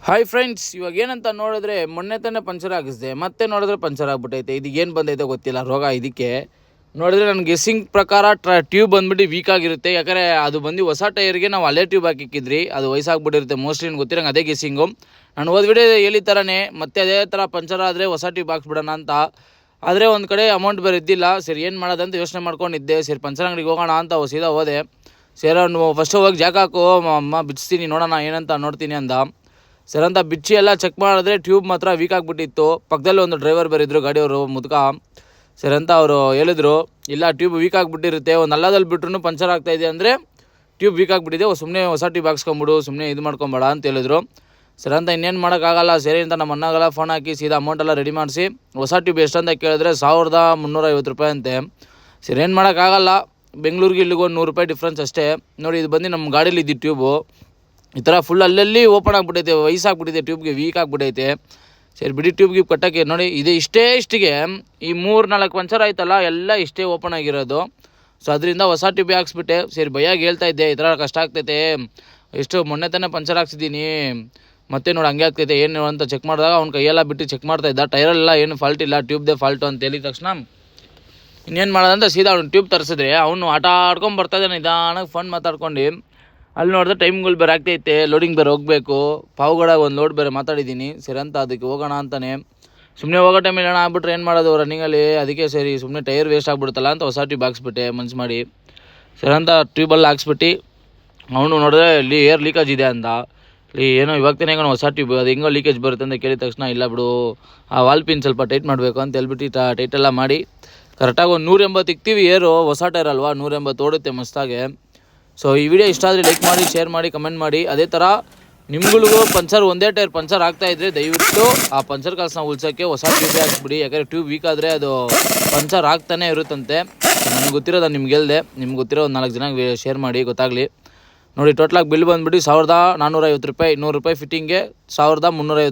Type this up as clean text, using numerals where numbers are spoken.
Hi friends, ಇವಾಗ ಏನಂತ ನೋಡಿದ್ರೆ ಮೊನ್ನೆ ತಾನೇ ಪಂಚರ್ ಆಗಿಸಿದೆ, ಮತ್ತೆ ನೋಡಿದ್ರೆ ಪಂಚರ್ ಆಗ್ಬಿಟ್ಟೈತೆ. ಇದು ಏನು ಬಂದೈತೆ ಗೊತ್ತಿಲ್ಲ ರೋಗ. ಇದಕ್ಕೆ ನೋಡಿದ್ರೆ ನನ್ನ ಗೆಸ್ಸಿಂಗ್ ಪ್ರಕಾರ ಟ್ಯೂಬ್ ಬಂದ್ಬಿಟ್ಟು ವೀಕ್ ಆಗಿರುತ್ತೆ. ಯಾಕಂದರೆ ಅದು ಬಂದು ಹೊಸ ಟೈರ್ಗೆ ನಾವು ಹಳೆ ಟ್ಯೂಬ್ ಹಾಕಿಕ್ಕಿದ್ರಿ, ಅದು ವಯಸ್ಸಾಗ್ಬಿಟ್ಟಿರುತ್ತೆ ಮೋಸ್ಟ್ಲಿ. ಗೊತ್ತಿರಂಗೆ ಅದೇ ಗೆಸ್ಸಿಂಗು. ನಾನು ಹೋದ ವಿಡಿಯೋ ಹೇಳಿ ಥರನೇ ಮತ್ತೆ ಅದೇ ಥರ ಪಂಚರ್ ಆದರೆ ಹೊಸ ಟ್ಯೂಬ್ ಹಾಕ್ಸ್ಬಿಡೋಣ ಅಂತ. ಆದರೆ ಒಂದು ಕಡೆ ಅಮೌಂಟ್ ಬೇರೆ ಇದ್ದಿಲ್ಲ. ಸರಿ ಏನು ಮಾಡೋದಂತ ಯೋಚನೆ ಮಾಡ್ಕೊಂಡಿದ್ದೆ. ಸರಿ ಪಂಚರ್ ಅಂಗಡಿಗೆ ಹೋಗೋಣ ಅಂತ ಸೀದಾ ಹೋದೆ. ಸರಿ ಫಸ್ಟ್ ಹೋಗಿ ಜಾಕ್ ಹಾಕು ಅಮ್ಮ, ಬಿಚ್ಚಿಸ್ತೀನಿ ನೋಡೋಣ ಏನಂತ ನೋಡ್ತೀನಿ ಅಂದ. ಸರ್ ಅಂತ ಬಿಚ್ಚಿ ಎಲ್ಲ ಚೆಕ್ ಮಾಡಿದ್ರೆ ಟ್ಯೂಬ್ ಮಾತ್ರ ವೀಕ್ ಆಗಿಬಿಟ್ಟಿತ್ತು. ಪಕ್ಕದಲ್ಲಿ ಒಂದು ಡ್ರೈವರ್ ಬರಿದ್ರು, ಗಾಡಿಯವರು ಮುದುಕ. ಸರಿ ಅಂತ ಅವರು ಹೇಳಿದ್ರು, ಇಲ್ಲ ಟ್ಯೂಬ್ ವೀಕ್ ಆಗಿಬಿಟ್ಟಿರುತ್ತೆ, ಒಂದು ಹಳ್ಳದಲ್ಲಿ ಬಿಟ್ರು ಪಂಚರ್ ಆಗ್ತಾಯಿದೆ ಅಂದರೆ ಟ್ಯೂಬ್ ವೀಕ್ ಆಗಿಬಿಟ್ಟಿದೆ, ಸುಮ್ಮನೆ ಹೊಸ ಟ್ಯೂಬ್ ಹಾಕ್ಸ್ಕೊಂಬಿಡು, ಸುಮ್ಮನೆ ಇದು ಮಾಡ್ಕೊಬೇಡ ಅಂತ ಹೇಳಿದ್ರು. ಸರಿ ಅಂತ ಇನ್ನೇನು ಮಾಡೋಕ್ಕಾಗಲ್ಲ. ಸರಿ ಅಂತ ನಮ್ಮ ಅಣ್ಣಗೆಲ್ಲ ಫೋನ್ ಹಾಕಿ ಸೀದಾ ಅಮೌಂಟೆಲ್ಲ ರೆಡಿ ಮಾಡಿಸಿ, ಹೊಸ ಟ್ಯೂಬ್ ಎಷ್ಟಂತ ಕೇಳಿದ್ರೆ 1350 ರೂಪಾಯಿ ಅಂತೆ. ಸರಿ ಏನು ಮಾಡೋಕ್ಕಾಗಲ್ಲ, ಬೆಂಗಳೂರಿಗೆ ಇಲ್ಲಿಗೆ ಒಂದು 100 ರೂಪಾಯಿ ಡಿಫ್ರೆನ್ಸ್ ಅಷ್ಟೇ. ನೋಡಿ, ಇದು ಬಂದು ನಮ್ಮ ಗಾಡೀಲಿ ಇದ್ದಿದ್ದು ಟ್ಯೂಬು ಈ ಥರ ಫುಲ್ ಅಲ್ಲಲ್ಲಿ ಓಪನ್ ಆಗಿಬಿಟ್ಟೈತೆ, ವಯಸ್ಸಾಗ್ಬಿಟ್ಟೈತೆ, ಟ್ಯೂಬ್ಗೆ ವೀಕ್ ಆಗಿಬಿಟ್ಟೈತೆ. ಸರಿ ಬಿಡಿ, ಟ್ಯೂಬ್ಗೆ ಕಟ್ಟೋಕ್ಕೆ ನೋಡಿ ಇದೆ ಇಷ್ಟಿಗೆ ಈ 3-4 ಪಂಚರ್ ಆಯ್ತಲ್ಲ, ಎಲ್ಲ ಇಷ್ಟೇ ಓಪನ್ ಆಗಿರೋದು. ಸೊ ಅದರಿಂದ ಹೊಸ ಟ್ಯೂಬ್ ಹಾಕ್ಸ್ಬಿಟ್ಟೆ. ಸರಿ ಭಯಾಗಿ ಹೇಳ್ತಾ ಇದ್ದೆ, ಈ ಥರ ಕಷ್ಟ ಆಗ್ತೈತೆ, ಎಷ್ಟು ಮೊನ್ನೆ ತಾನೇ ಪಂಚರ್ ಹಾಕ್ಸಿದ್ದೀನಿ, ಮತ್ತೆ ನೋಡಿ ಹಂಗೆ ಆಗ್ತೈತೆ ಏನು ಅಂತ ಚೆಕ್ ಮಾಡಿದಾಗ ಅವ್ನ ಕೈಯೆಲ್ಲ ಬಿಟ್ಟು ಚೆಕ್ ಮಾಡ್ತಾಯಿದ್ದ. ಟೈರೆಲ್ಲ ಏನು ಫಾಲ್ಟ್ ಇಲ್ಲ, ಟ್ಯೂಬ್ದೇ ಫಾಲ್ಟು ಅಂತ ಹೇಳಿದ ತಕ್ಷಣ ಇನ್ನೇನು ಮಾಡೋದಂತ ಸೀದಾ ಅವ್ನು ಟ್ಯೂಬ್ ತರಿಸಿದ್ರೆ ಅವನು ಆಟ ಆಡ್ಕೊಂಡು ಬರ್ತಾಯಿದ್ದಾನೆ ನಿಧಾನಕ್ಕೆ ಫೋನ್ ಮಾತಾಡ್ಕೊಂಡು. ಅಲ್ಲಿ ನೋಡಿದ್ರೆ ಟೈಮ್ಗಳು ಬೇರೆ ಆಗ್ತೈತೆ, ಲೋಡಿಂಗ್ ಬೇರೆ ಹೋಗಬೇಕು, ಪಾವುಗಡ ಒಂದು ಲೋಡ್ ಬೇರೆ ಮಾತಾಡಿದ್ದೀನಿ. ಸರಿ ಅಂತ ಅದಕ್ಕೆ ಹೋಗೋಣ ಅಂತಾನೆ. ಸುಮ್ಮನೆ ಹೋಗೋ ಟೈಮಲ್ಲಿ ಏನೋ ಆಗ್ಬಿಟ್ರೆ ಏನು ಮಾಡೋದು ರನ್ನಿಂಗಲ್ಲಿ, ಅದಕ್ಕೆ ಸರಿ ಸುಮ್ಮನೆ ಟೈರ್ ವೇಸ್ಟ್ ಆಗಿಬಿಡುತ್ತಲ್ಲ ಅಂತ ಹೊಸ ಟ್ಯೂಬ್ ಹಾಕ್ಸ್ಬಿಟ್ಟೆ ಮನ್ಸು ಮಾಡಿ. ಸರಿ ಅಂತ ಟ್ಯೂಬಲ್ಲಿ ಹಾಕ್ಸ್ಬಿಟ್ಟು ಅವನು ನೋಡಿದ್ರೆ ಇಲ್ಲಿ ಏರ್ ಲೀಕೇಜ್ ಇದೆ ಅಂದ. ಇಲ್ಲಿ ಏನೋ ಇವಾಗ ತಾನೇ ಹೊಸ ಟ್ಯೂಬ್, ಅದು ಹೆಂಗೋ ಲೀಕೇಜ್ ಬರುತ್ತೆ ಅಂತ ಕೇಳಿದ ತಕ್ಷಣ ಇಲ್ಲ ಬಿಡು, ಆ ವಾಲ್ ಪಿನ್ ಸ್ವಲ್ಪ ಟೈಟ್ ಮಾಡಬೇಕು ಅಂತ ಹೇಳ್ಬಿಟ್ಟು ಟೈಟೆಲ್ಲ ಮಾಡಿ ಕರೆಕ್ಟಾಗಿ ಒಂದು 180 ಇಕ್ತೀವಿ. ಏರು ಹೊಸ ಟೈರ್ ಅಲ್ವಾ, 180 ಓಡುತ್ತೆ ಮಸ್ತಾಗೆ. ಸೊ ಈ ವಿಡಿಯೋ ಇಷ್ಟ ಆದರೆ ಲೈಕ್ ಮಾಡಿ, ಶೇರ್ ಮಾಡಿ, ಕಮೆಂಟ್ ಮಾಡಿ. ಅದೇ ಥರ ನಿಮ್ಗಳಿಗೂ ಪಂಚರ್ ಒಂದೇ ಟೈರ್ ಪಂಚರ್ ಆಗ್ತಾಯಿದ್ರೆ ದಯವಿಟ್ಟು ಆ ಪಂಚರ್ ಕಾಸನ್ನ ಉಳ್ಸೋಕ್ಕೆ ಹೊಸ ಟ್ಯೂಬ್ ಹಾಕ್ಸ್ಬಿಡಿ. ಯಾಕಂದರೆ ಟ್ಯೂಬ್ ವೀಕ್ ಆದರೆ ಅದು ಪಂಚರ್ ಆಗ್ತಾನೆ ಇರುತ್ತಂತೆ. ನನಗೆ ಗೊತ್ತಿರೋದು ನಿಮ್ಗೆ ಹೇಳ್ದೆ, ನಿಮ್ಗೆ ಗೊತ್ತಿರೋ ಒಂದು 4 ಜನ ಶೇರ್ ಮಾಡಿ ಗೊತ್ತಾಗಲಿ. ನೋಡಿ, ಟೋಟಲಾಗಿ ಬಿಲ್ ಬಂದುಬಿಟ್ಟು 1450 ರೂಪಾಯಿ, 100 ರೂಪಾಯಿ ಫಿಟ್ಟಿಂಗ್ಗೆ 1350 ರೂಪಾಯಿ.